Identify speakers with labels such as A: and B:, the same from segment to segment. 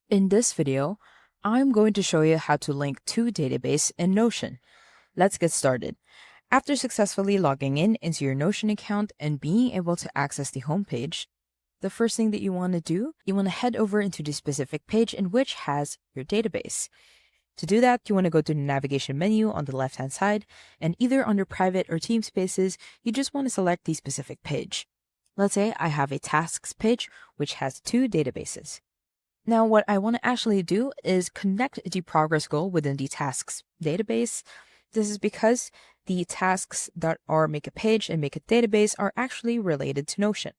A: In this video, I'm going to show you how to link to database in Notion. Let's get started. After successfully logging in into your Notion account and being able to access the homepage, the first thing that you want to do, you want to head over into the specific page in which has your database. To do that, you want to go to the navigation menu on the left-hand side, and either under private or team spaces, you just want to select the specific page. Let's say I have a tasks page which has two databases. Now, what I want to actually do is connect the progress goal within the tasks database. This is because the tasks that are make a page and make a database are actually related to Notion.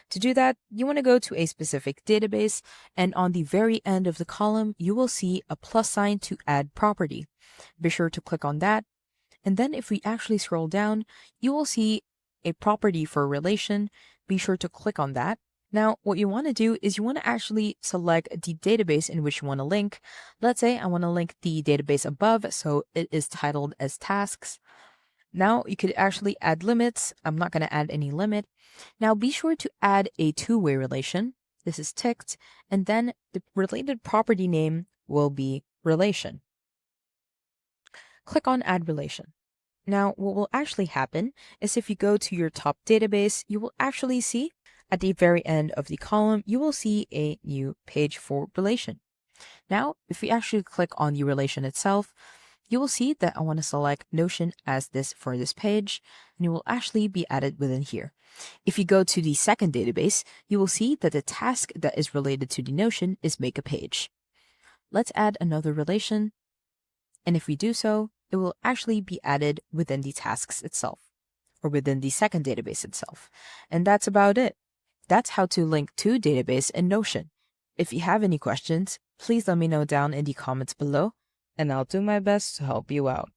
A: To do that, you want to go to a specific database, and on the very end of the column, you will see a plus sign to add property. Be sure to click on that. And then if we actually scroll down, you will see a property for relation. Be sure to click on that. Now, what you want to do is you want to actually select the database in which you want to link. Let's say I want to link the database above, so it is titled as tasks. Now, you could actually add limits. I'm not going to add any limit. Now, be sure to add a two-way relation. This is ticked, and then the related property name will be relation. Click on Add Relation. Now, what will actually happen is if you go to your top database, you will actually see at the very end of the column, you will see a new page for relation. Now, if we actually click on the relation itself, you will see that I want to select Notion as this for this page, and it will actually be added within here. If you go to the second database, you will see that the task that is related to the Notion is make a page. Let's add another relation, and if we do so, it will actually be added within the tasks itself, or within the second database itself. And that's about it. That's how to link to database in Notion. If you have any questions, please let me know down in the comments below, and I'll do my best to help you out.